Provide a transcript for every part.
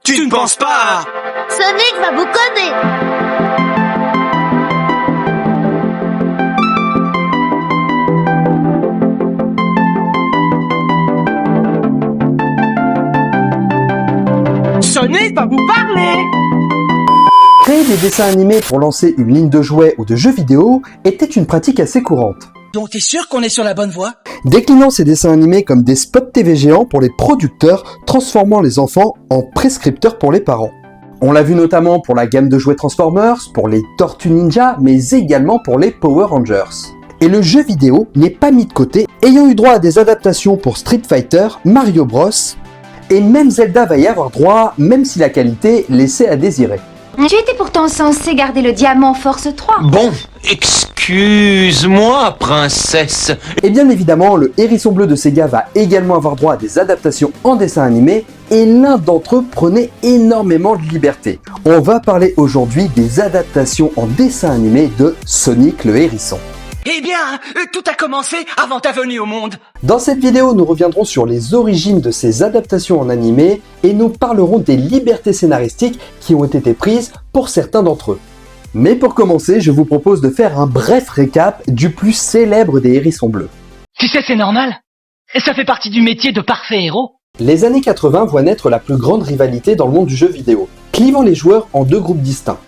Tu ne penses pas? Sonic va vous connaître. Sonic va vous parler! Créer des dessins animés pour lancer une ligne de jouets ou de jeux vidéo était une pratique assez courante. Donc t'es sûr qu'on est sur la bonne voie? Déclinant ces dessins animés comme des spots TV géants pour les producteurs, transformant les enfants en prescripteurs pour les parents. On l'a vu notamment pour la gamme de jouets Transformers, pour les Tortues Ninja, mais également pour les Power Rangers. Et le jeu vidéo n'est pas mis de côté, ayant eu droit à des adaptations pour Street Fighter, Mario Bros, et même Zelda va y avoir droit, même si la qualité laissait à désirer. Tu étais pourtant censé garder le diamant Force 3. Bon, excuse-moi, princesse. Et bien évidemment, le Hérisson Bleu de Sega va également avoir droit à des adaptations en dessin animé, et l'un d'entre eux prenait énormément de liberté. On va parler aujourd'hui des adaptations en dessin animé de Sonic le Hérisson. Eh bien, tout a commencé avant ta venue au monde. Dans cette vidéo, nous reviendrons sur les origines de ces adaptations en animé et nous parlerons des libertés scénaristiques qui ont été prises pour certains d'entre eux. Mais pour commencer, je vous propose de faire un bref récap du plus célèbre des Hérissons Bleus. Tu sais, c'est normal. Et ça fait partie du métier de parfait héros. Les années 80 voient naître la plus grande rivalité dans le monde du jeu vidéo, clivant les joueurs en deux groupes distincts.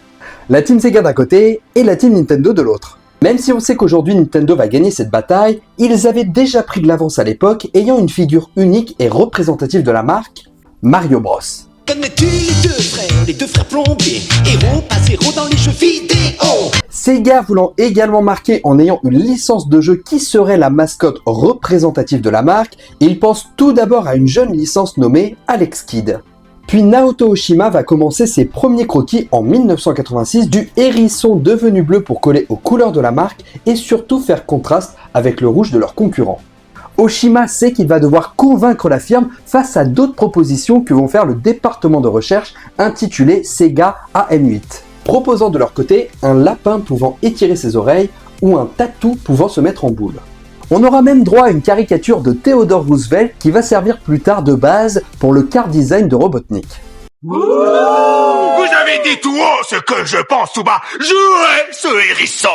La Team Sega d'un côté et la Team Nintendo de l'autre. Même si on sait qu'aujourd'hui Nintendo va gagner cette bataille, ils avaient déjà pris de l'avance à l'époque, ayant une figure unique et représentative de la marque, Mario Bros. Connais-tu les deux frères plombiers, héros pas zéro dans les jeux vidéo? Sega voulant également marquer en ayant une licence de jeu qui serait la mascotte représentative de la marque, il pense tout d'abord à une jeune licence nommée Alex Kidd. Puis Naoto Oshima va commencer ses premiers croquis en 1986 du hérisson devenu bleu pour coller aux couleurs de la marque et surtout faire contraste avec le rouge de leurs concurrents. Oshima sait qu'il va devoir convaincre la firme face à d'autres propositions que vont faire le département de recherche intitulé Sega AM8, proposant de leur côté un lapin pouvant étirer ses oreilles ou un tatou pouvant se mettre en boule. On aura même droit à une caricature de Theodore Roosevelt qui va servir plus tard de base pour le car design de Robotnik. Vous avez dit tout haut ce que je pense tout bas. Jouez ce hérisson!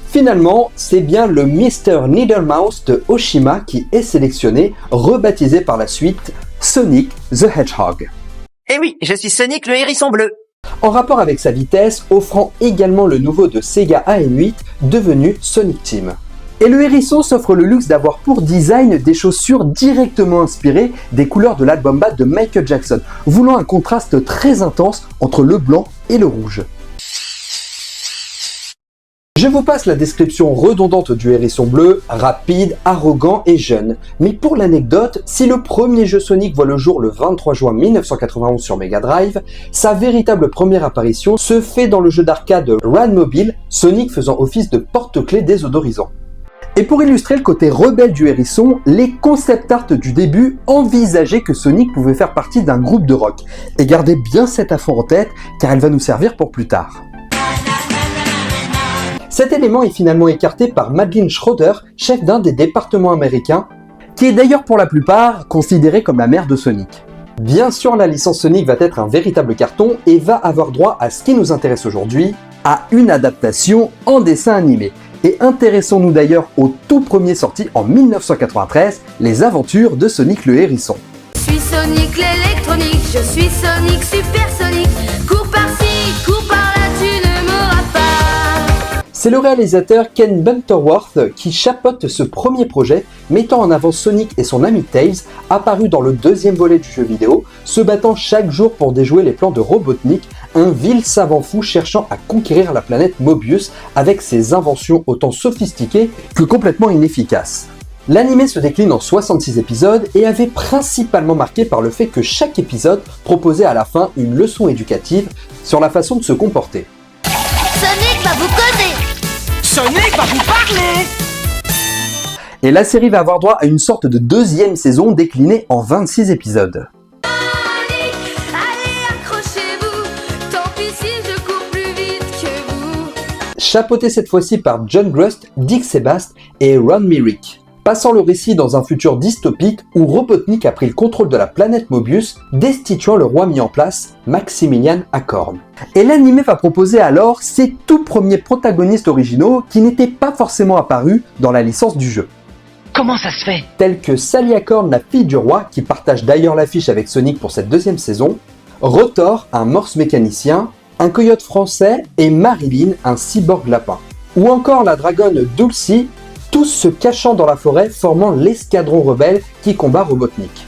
Finalement, c'est bien le Mr. Needlemouse de Oshima qui est sélectionné, rebaptisé par la suite Sonic the Hedgehog. Eh oui, je suis Sonic le Hérisson Bleu. En rapport avec sa vitesse, offrant également le nouveau de Sega AM8 devenu Sonic Team. Et le hérisson s'offre le luxe d'avoir pour design des chaussures directement inspirées des couleurs de l'album Bad de Michael Jackson, voulant un contraste très intense entre le blanc et le rouge. Je vous passe la description redondante du hérisson bleu, rapide, arrogant et jeune. Mais pour l'anecdote, si le premier jeu Sonic voit le jour le 23 juin 1991 sur Mega Drive, sa véritable première apparition se fait dans le jeu d'arcade Run Mobile, Sonic faisant office de porte-clés des odorisants. Et pour illustrer le côté rebelle du hérisson, les concept art du début envisageaient que Sonic pouvait faire partie d'un groupe de rock. Et gardez bien cette info en tête, car elle va nous servir pour plus tard. Cet élément est finalement écarté par Madeline Schroeder, chef d'un des départements américains, qui est d'ailleurs pour la plupart considérée comme la mère de Sonic. Bien sûr, la licence Sonic va être un véritable carton et va avoir droit à ce qui nous intéresse aujourd'hui, à une adaptation en dessin animé. Et intéressons-nous d'ailleurs au tout premier sorti en 1993, Les Aventures de Sonic le Hérisson. Je suis Sonic l'électronique, je suis Sonic supersonique. Cours par-ci, cours par-là, tu ne m'auras pas. C'est le réalisateur Ken Butterworth qui chapeaute ce premier projet, mettant en avant Sonic et son ami Tails, apparu dans le deuxième volet du jeu vidéo, se battant chaque jour pour déjouer les plans de Robotnik, un vil savant fou cherchant à conquérir la planète Mobius avec ses inventions autant sophistiquées que complètement inefficaces. L'anime se décline en 66 épisodes et avait principalement marqué par le fait que chaque épisode proposait à la fin une leçon éducative sur la façon de se comporter. Sonic va vous connaître. Sonic va vous parler. Et la série va avoir droit à une sorte de deuxième saison déclinée en 26 épisodes. Chapeauté cette fois-ci par John Grust, Dick Sebast et Ron Myrick. passant le récit dans un futur dystopique où Robotnik a pris le contrôle de la planète Mobius, destituant le roi mis en place, Maximilian Acorn. Et l'anime va proposer alors ses tout premiers protagonistes originaux qui n'étaient pas forcément apparus dans la licence du jeu. Comment ça se fait? Tels que Sally Acorn, la fille du roi, qui partage d'ailleurs l'affiche avec Sonic pour cette deuxième saison, Rotor, un morse mécanicien, un coyote français et Marilyn, un cyborg lapin. Ou encore la dragonne Dulcie, tous se cachant dans la forêt formant l'escadron rebelle qui combat Robotnik.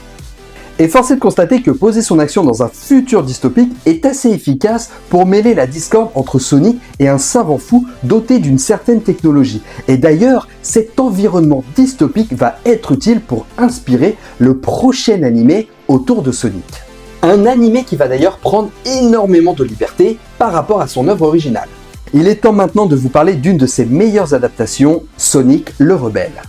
Et force est de constater que poser son action dans un futur dystopique est assez efficace pour mêler la discorde entre Sonic et un savant fou doté d'une certaine technologie. Et d'ailleurs, cet environnement dystopique va être utile pour inspirer le prochain animé autour de Sonic. Un animé qui va d'ailleurs prendre énormément de liberté par rapport à son œuvre originale. Il est temps maintenant de vous parler d'une de ses meilleures adaptations, Sonic le Rebelle.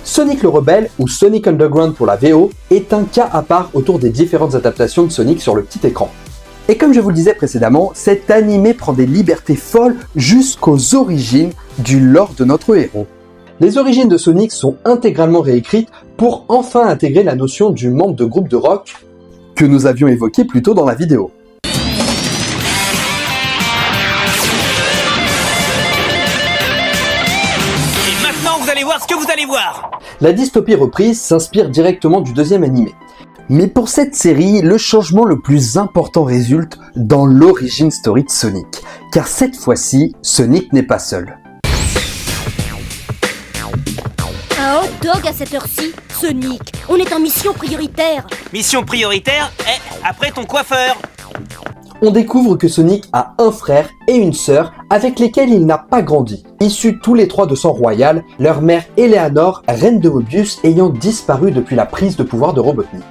Sonic le Rebelle, ou Sonic Underground pour la VO, est un cas à part autour des différentes adaptations de Sonic sur le petit écran. Et comme je vous le disais précédemment, cet animé prend des libertés folles jusqu'aux origines du lore de notre héros. Les origines de Sonic sont intégralement réécrites pour enfin intégrer la notion du membre de groupe de rock que nous avions évoqué plus tôt dans la vidéo. Et maintenant vous allez voir ce que vous allez voir. La dystopie reprise s'inspire directement du deuxième animé. Mais pour cette série, le changement le plus important résulte dans l'origin story de Sonic, car cette fois-ci, Sonic n'est pas seul. Un hot dog à cette heure-ci? Sonic, on est en mission prioritaire. Mission prioritaire, après ton coiffeur. On découvre que Sonic a un frère et une sœur avec lesquels il n'a pas grandi, issus tous les trois de sang royal, leur mère Eleanor, reine de Mobius, ayant disparu depuis la prise de pouvoir de Robotnik.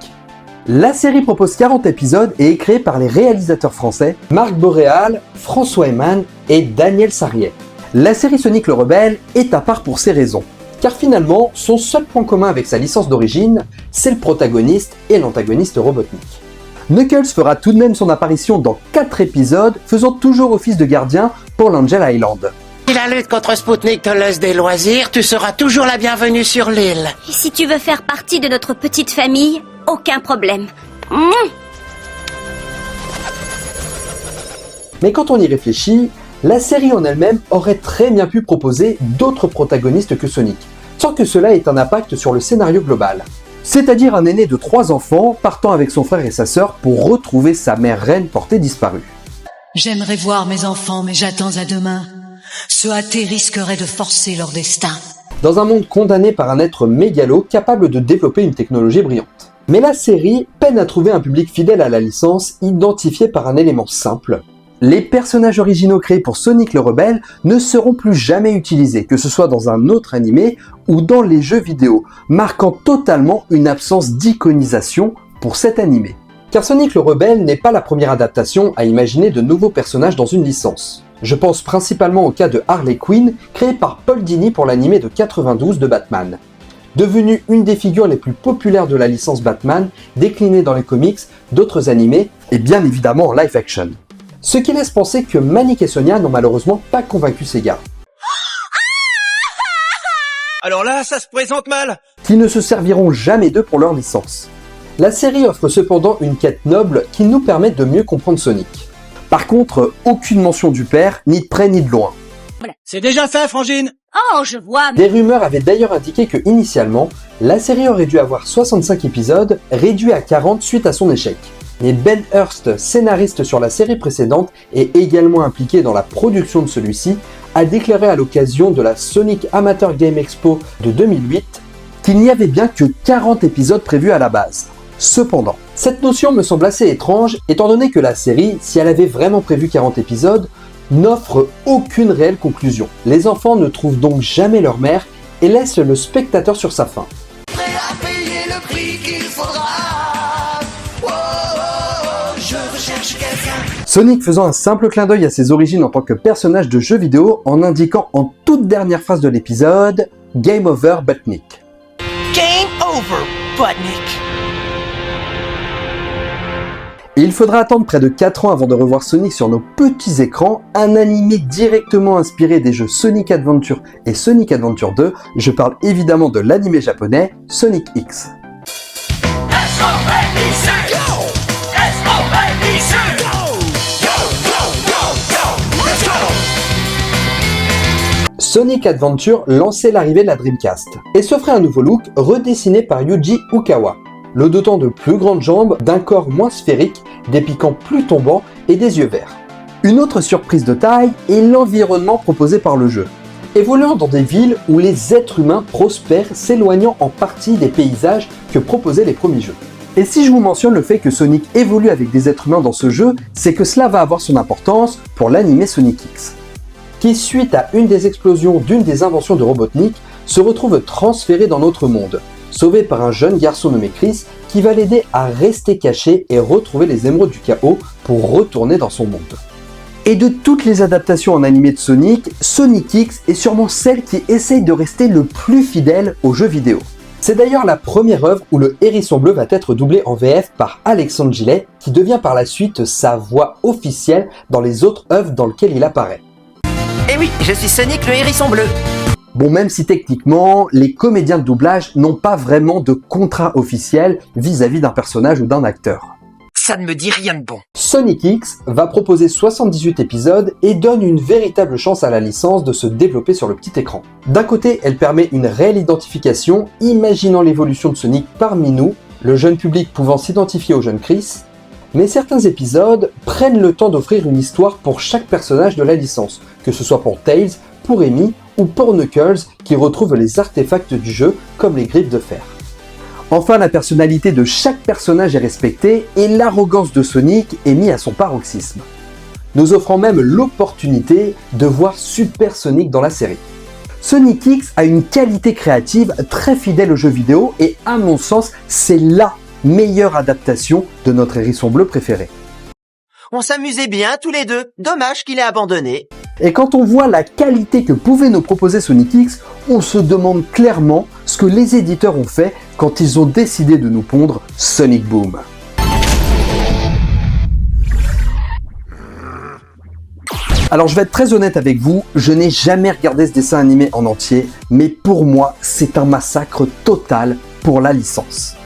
La série propose 40 épisodes et est créée par les réalisateurs français Marc Boréal, François Eman et Daniel Sarriet. La série Sonic le Rebelle est à part pour ces raisons. Car finalement, son seul point commun avec sa licence d'origine, c'est le protagoniste et l'antagoniste Robotnik. Knuckles fera tout de même son apparition dans 4 épisodes, faisant toujours office de gardien pour l'Angel Island. Si la lutte contre Spoutnik te laisse des loisirs, tu seras toujours la bienvenue sur l'île. Et si tu veux faire partie de notre petite famille, aucun problème. Mais quand on y réfléchit, la série en elle-même aurait très bien pu proposer d'autres protagonistes que Sonic, sans que cela ait un impact sur le scénario global. C'est-à-dire un aîné de 3 enfants partant avec son frère et sa sœur pour retrouver sa mère reine portée disparue. J'aimerais voir mes enfants, mais j'attends à demain. Se hâter risquerait de forcer leur destin. Dans un monde condamné par un être mégalo capable de développer une technologie brillante. Mais la série peine à trouver un public fidèle à la licence, identifié par un élément simple. Les personnages originaux créés pour Sonic le Rebelle ne seront plus jamais utilisés, que ce soit dans un autre animé ou dans les jeux vidéo, marquant totalement une absence d'iconisation pour cet animé. Car Sonic le Rebelle n'est pas la première adaptation à imaginer de nouveaux personnages dans une licence. Je pense principalement au cas de Harley Quinn, créé par Paul Dini pour l'animé de 92 de Batman. Devenue une des figures les plus populaires de la licence Batman, déclinée dans les comics, d'autres animés, et bien évidemment en live action. Ce qui laisse penser que Manic et Sonia n'ont malheureusement pas convaincu Sega. Alors là, ça se présente mal. Qui ne se serviront jamais d'eux pour leur licence. La série offre cependant une quête noble qui nous permet de mieux comprendre Sonic. Par contre, aucune mention du père, ni de près ni de loin. C'est déjà ça, Frangine. Oh, je vois. Des rumeurs avaient d'ailleurs indiqué que initialement, la série aurait dû avoir 65 épisodes, réduits à 40 suite à son échec. Mais Ben Hurst, scénariste sur la série précédente et également impliqué dans la production de celui-ci, a déclaré à l'occasion de la Sonic Amateur Game Expo de 2008 qu'il n'y avait bien que 40 épisodes prévus à la base. Cependant, cette notion me semble assez étrange étant donné que la série, si elle avait vraiment prévu 40 épisodes, n'offre aucune réelle conclusion. Les enfants ne trouvent donc jamais leur mère et laissent le spectateur sur sa faim. Prêt à payer le prix qu'il faudra. Je recherche quelqu'un. Sonic faisant un simple clin d'œil à ses origines en tant que personnage de jeu vidéo en indiquant en toute dernière phrase de l'épisode « Game over, Butnik ». Game over, Butnik. Et il faudra attendre près de 4 ans avant de revoir Sonic sur nos petits écrans, un animé directement inspiré des jeux Sonic Adventure et Sonic Adventure 2, je parle évidemment de l'animé japonais Sonic X. Sonic Adventure lançait l'arrivée de la Dreamcast et s'offrait un nouveau look redessiné par Yuji Ukawa, le dotant de plus grandes jambes, d'un corps moins sphérique, des piquants plus tombants et des yeux verts. Une autre surprise de taille est l'environnement proposé par le jeu, évoluant dans des villes où les êtres humains prospèrent, s'éloignant en partie des paysages que proposaient les premiers jeux. Et si je vous mentionne le fait que Sonic évolue avec des êtres humains dans ce jeu, c'est que cela va avoir son importance pour l'animé Sonic X, qui suite à une des explosions d'une des inventions de Robotnik, se retrouve transféré dans notre monde, sauvé par un jeune garçon nommé Chris qui va l'aider à rester caché et retrouver les émeraudes du chaos pour retourner dans son monde. Et de toutes les adaptations en animé de Sonic, Sonic X est sûrement celle qui essaye de rester le plus fidèle aux jeux vidéo. C'est d'ailleurs la première œuvre où le hérisson bleu va être doublé en VF par Alexandre Gillet, qui devient par la suite sa voix officielle dans les autres œuvres dans lesquelles il apparaît. Eh oui, je suis Sonic le hérisson bleu. Bon, même si techniquement, les comédiens de doublage n'ont pas vraiment de contrat officiel vis-à-vis d'un personnage ou d'un acteur. Ça ne me dit rien de bon. Sonic X va proposer 78 épisodes et donne une véritable chance à la licence de se développer sur le petit écran. D'un côté, elle permet une réelle identification, imaginant l'évolution de Sonic parmi nous, le jeune public pouvant s'identifier au jeune Chris, mais certains épisodes prennent le temps d'offrir une histoire pour chaque personnage de la licence, que ce soit pour Tails, pour Amy ou pour Knuckles qui retrouve les artefacts du jeu comme les griffes de fer. Enfin, la personnalité de chaque personnage est respectée et l'arrogance de Sonic est mise à son paroxysme, nous offrant même l'opportunité de voir Super Sonic dans la série. Sonic X a une qualité créative très fidèle aux jeux vidéo et à mon sens, c'est LA meilleure adaptation de notre hérisson bleu préféré. On s'amusait bien tous les deux, dommage qu'il ait abandonné. Et quand on voit la qualité que pouvait nous proposer Sonic X, on se demande clairement ce que les éditeurs ont fait quand ils ont décidé de nous pondre Sonic Boom. Alors je vais être très honnête avec vous, je n'ai jamais regardé ce dessin animé en entier, mais pour moi c'est un massacre total pour la licence.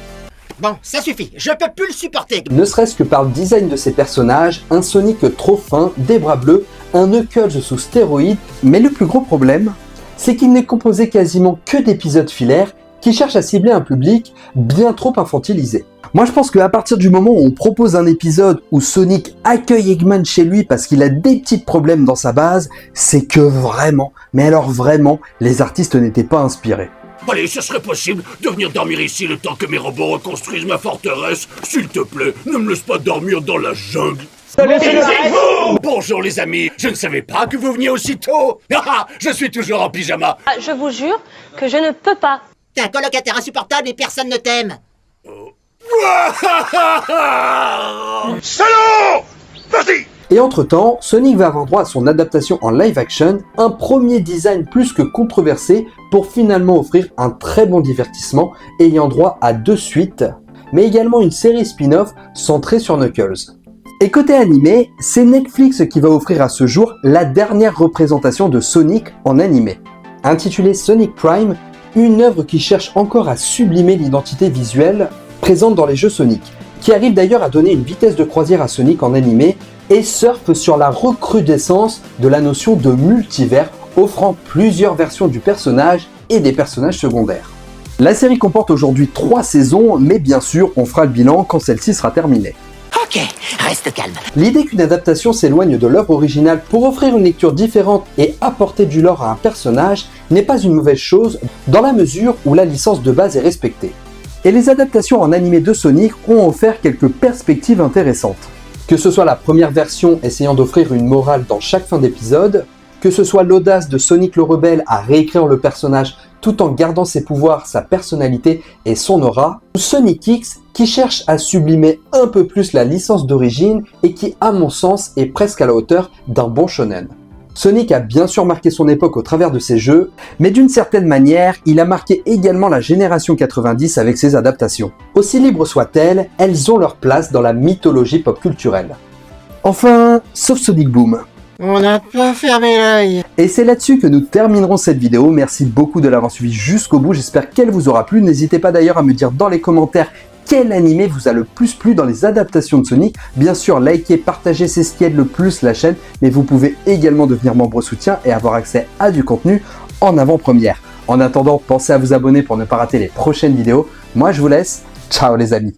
Bon, ça suffit, je peux plus le supporter. Ne serait-ce que par le design de ses personnages, un Sonic trop fin, des bras bleus, un Knuckles sous stéroïdes, mais le plus gros problème, c'est qu'il n'est composé quasiment que d'épisodes filaires qui cherchent à cibler un public bien trop infantilisé. Moi je pense qu'à partir du moment où on propose un épisode où Sonic accueille Eggman chez lui parce qu'il a des petits problèmes dans sa base, c'est que vraiment, mais alors vraiment, les artistes n'étaient pas inspirés. Allez, ce serait possible de venir dormir ici le temps que mes robots reconstruisent ma forteresse. S'il te plaît, ne me laisse pas dormir dans la jungle. Taisez-vous! Bonjour les amis, je ne savais pas que vous veniez aussitôt. Je suis toujours en pyjama. Je vous jure que je ne peux pas. T'es un colocataire insupportable et personne ne t'aime. Salaud! Vas-y! Et entre-temps, Sonic va avoir droit à son adaptation en live-action, un premier design plus que controversé pour finalement offrir un très bon divertissement ayant droit à 2 suites, mais également une série spin-off centrée sur Knuckles. Et côté animé, c'est Netflix qui va offrir à ce jour la dernière représentation de Sonic en animé. Intitulée Sonic Prime, une œuvre qui cherche encore à sublimer l'identité visuelle présente dans les jeux Sonic, qui arrive d'ailleurs à donner une vitesse de croisière à Sonic en animé et surfe sur la recrudescence de la notion de multivers, offrant plusieurs versions du personnage et des personnages secondaires. La série comporte aujourd'hui 3 saisons, mais bien sûr, on fera le bilan quand celle-ci sera terminée. Ok, reste calme. L'idée qu'une adaptation s'éloigne de l'œuvre originale pour offrir une lecture différente et apporter du lore à un personnage n'est pas une mauvaise chose dans la mesure où la licence de base est respectée. Et les adaptations en animé de Sonic ont offert quelques perspectives intéressantes. Que ce soit la première version essayant d'offrir une morale dans chaque fin d'épisode, que ce soit l'audace de Sonic le Rebelle à réécrire le personnage tout en gardant ses pouvoirs, sa personnalité et son aura, ou Sonic X qui cherche à sublimer un peu plus la licence d'origine et qui, à mon sens, est presque à la hauteur d'un bon shonen. Sonic a bien sûr marqué son époque au travers de ses jeux, mais d'une certaine manière, il a marqué également la génération 90 avec ses adaptations. Aussi libres soient-elles, elles ont leur place dans la mythologie pop culturelle. Enfin, sauf Sonic Boom. On n'a pas fermé l'œil. Et c'est là-dessus que nous terminerons cette vidéo. Merci beaucoup de l'avoir suivi jusqu'au bout, j'espère qu'elle vous aura plu. N'hésitez pas d'ailleurs à me dire dans les commentaires quel animé vous a le plus plu dans les adaptations de Sonic. Bien sûr, likez, partagez, c'est ce qui aide le plus la chaîne, mais vous pouvez également devenir membre soutien et avoir accès à du contenu en avant-première. En attendant, pensez à vous abonner pour ne pas rater les prochaines vidéos. Moi, je vous laisse. Ciao les amis.